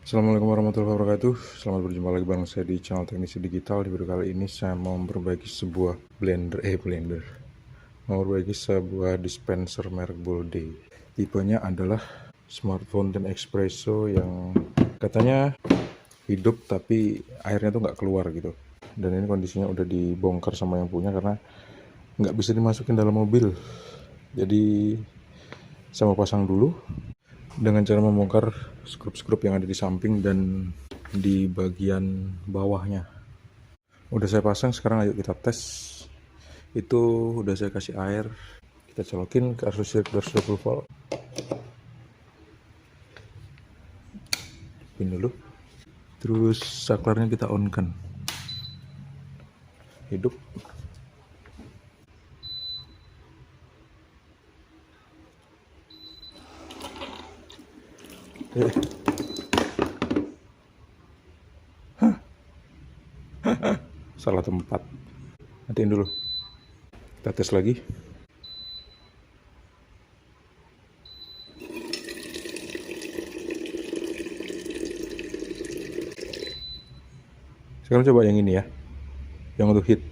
Assalamualaikum warahmatullahi wabarakatuh. Selamat berjumpa lagi bareng saya di channel Teknisi Digital. Di video kali ini saya mau memperbaiki sebuah blender. Memperbaiki sebuah dispenser merek Bolde. Tipenya adalah Smart Fountain Espresso yang katanya hidup tapi airnya tuh nggak keluar gitu. Dan ini kondisinya udah dibongkar sama yang punya karena nggak bisa dimasukin dalam mobil. Jadi saya mau pasang dulu dengan cara membongkar skrup-skrup yang ada di samping dan di bagian bawahnya. Udah saya pasang, sekarang ayo kita tes. Itu udah saya kasih air, kita colokin ke arus listrik 220 volt. Pin dulu. Terus saklarnya kita on kan. Hidup. Salah tempat. Matiin dulu. Kita tes lagi. Sekarang coba yang ini ya, yang untuk heat.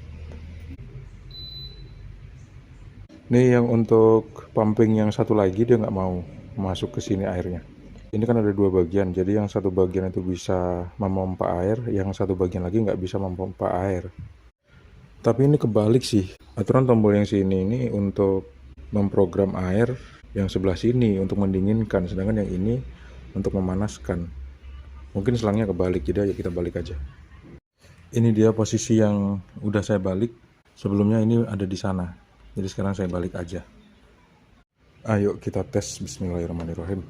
Ini yang untuk pumping yang satu lagi dia nggak mau masuk ke sini airnya. Ini kan ada dua bagian, jadi yang satu bagian itu bisa memompa air, yang satu bagian lagi nggak bisa memompa air. Tapi ini kebalik sih, aturan tombol yang sini ini untuk memprogram air, yang sebelah sini untuk mendinginkan, sedangkan yang ini untuk memanaskan. Mungkin selangnya kebalik, jadi ayo kita balik aja. Ini dia posisi yang udah saya balik, sebelumnya ini ada di sana, jadi sekarang saya balik aja. Ayo kita tes, bismillahirrahmanirrahim.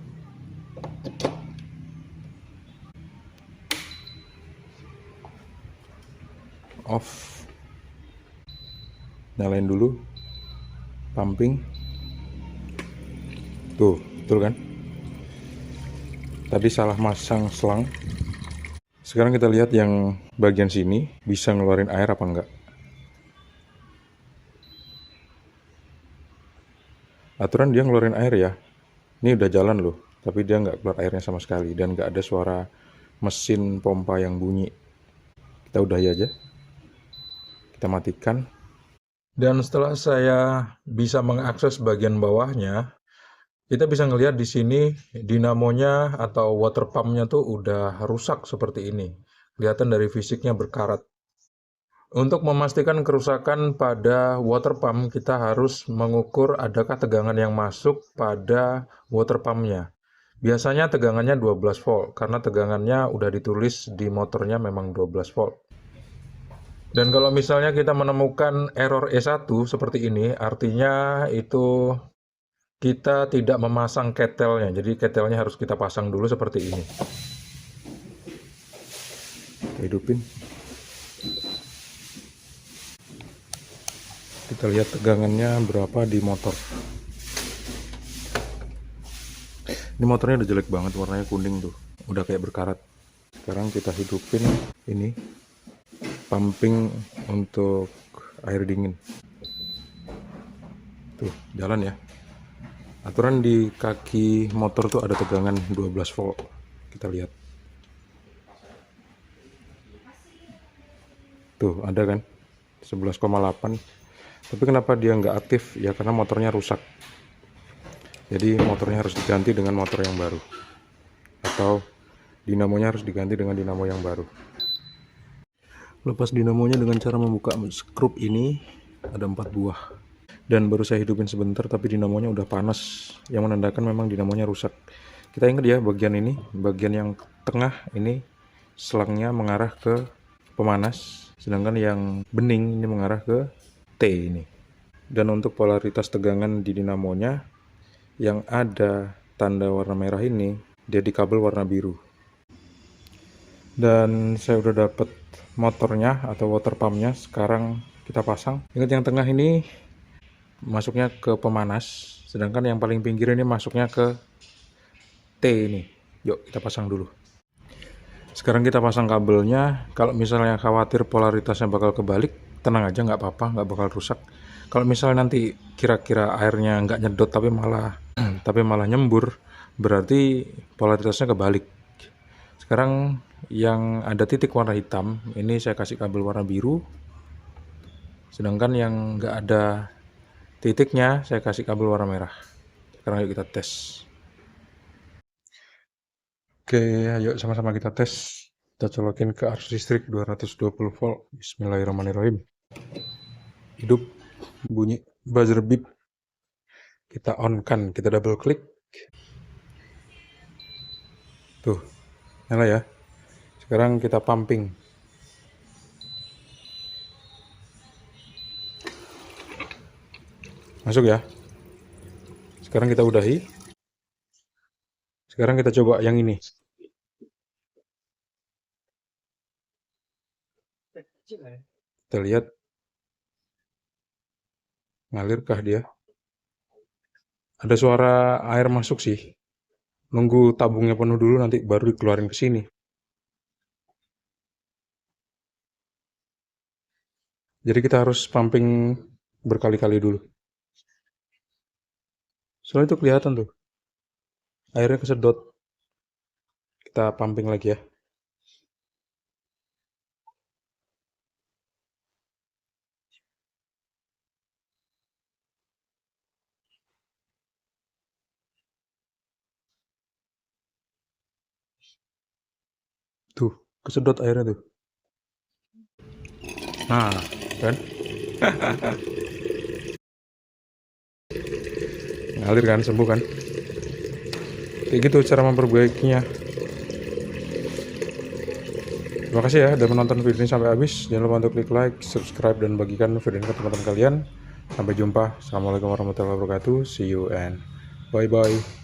Off. Nyalain dulu pumping. Tuh, betul kan? Tadi salah masang selang. Sekarang kita lihat yang bagian sini bisa ngeluarin air apa enggak. Aturan dia ngeluarin air ya. Ini udah jalan loh, tapi dia nggak keluar airnya sama sekali dan nggak ada suara mesin pompa yang bunyi. Kita udahi aja. Kita matikan. Dan setelah saya bisa mengakses bagian bawahnya, kita bisa ngelihat di sini dinamonya atau water pumpnya tuh udah rusak seperti ini. Kelihatan dari fisiknya berkarat. Untuk memastikan kerusakan pada water pump, kita harus mengukur adakah tegangan yang masuk pada water pumpnya. Biasanya tegangannya 12 volt, karena tegangannya udah ditulis di motornya memang 12 volt. Dan kalau misalnya kita menemukan error E1 seperti ini, artinya itu kita tidak memasang ketelnya, jadi ketelnya harus kita pasang dulu seperti ini. Kita hidupin. Kita lihat tegangannya berapa di motor. Ini motornya udah jelek banget, warnanya kuning tuh, udah kayak berkarat. Sekarang kita hidupin ini pumping untuk air dingin. Tuh, jalan ya. Aturan di kaki motor tuh ada tegangan 12 volt. Kita lihat. Tuh, ada kan? 11,8. Tapi kenapa dia nggak aktif? Ya karena motornya rusak. Jadi motornya harus diganti dengan motor yang baru. Atau dinamonya harus diganti dengan dinamo yang baru. Lepas dinamonya dengan cara membuka skrup ini, ada 4 buah. Dan baru saya hidupin sebentar tapi dinamonya udah panas, yang menandakan memang dinamonya rusak. Kita ingat ya, bagian ini, bagian yang tengah ini selangnya mengarah ke pemanas, sedangkan yang bening ini mengarah ke T ini. Dan untuk polaritas tegangan di dinamonya, yang ada tanda warna merah ini, dia di kabel warna biru. Dan saya udah dapet motornya atau water pumpnya, sekarang kita pasang. Ingat yang tengah ini masuknya ke pemanas, sedangkan yang paling pinggir ini masuknya ke T ini. Yuk kita pasang dulu. Sekarang kita pasang kabelnya. Kalau misalnya khawatir polaritasnya bakal kebalik, tenang aja, nggak apa-apa, nggak bakal rusak. Kalau misalnya nanti kira-kira airnya nggak nyedot tapi malah nyembur, berarti polaritasnya kebalik. Sekarang yang ada titik warna hitam, ini saya kasih kabel warna biru. Sedangkan yang nggak ada titiknya, saya kasih kabel warna merah. Sekarang yuk kita tes. Oke, ayo sama-sama kita tes. Kita colokin ke arus listrik 220 volt. Bismillahirrahmanirrahim. Hidup, bunyi buzzer beep. Kita on kan, kita double klik. Tuh, nyala ya. Sekarang kita pumping. Masuk ya. Sekarang kita udahi. Sekarang kita coba yang ini. Kita lihat ngalirkah dia. Ada suara air masuk sih. Nunggu tabungnya penuh dulu, nanti baru dikeluarin ke sini. Jadi kita harus pumping berkali-kali dulu. Soalnya itu kelihatan tuh. Airnya kesedot. Kita pumping lagi ya. Tuh, kesedot airnya tuh. Nah, kan? Ngalir kan, sembuh kan? Kayak gitu cara memperbaikinya. Terima kasih ya udah menonton video ini sampai habis. Jangan lupa untuk klik like, subscribe, dan bagikan video ini ke teman-teman kalian. Sampai jumpa. Assalamualaikum warahmatullahi wabarakatuh. See you and bye-bye.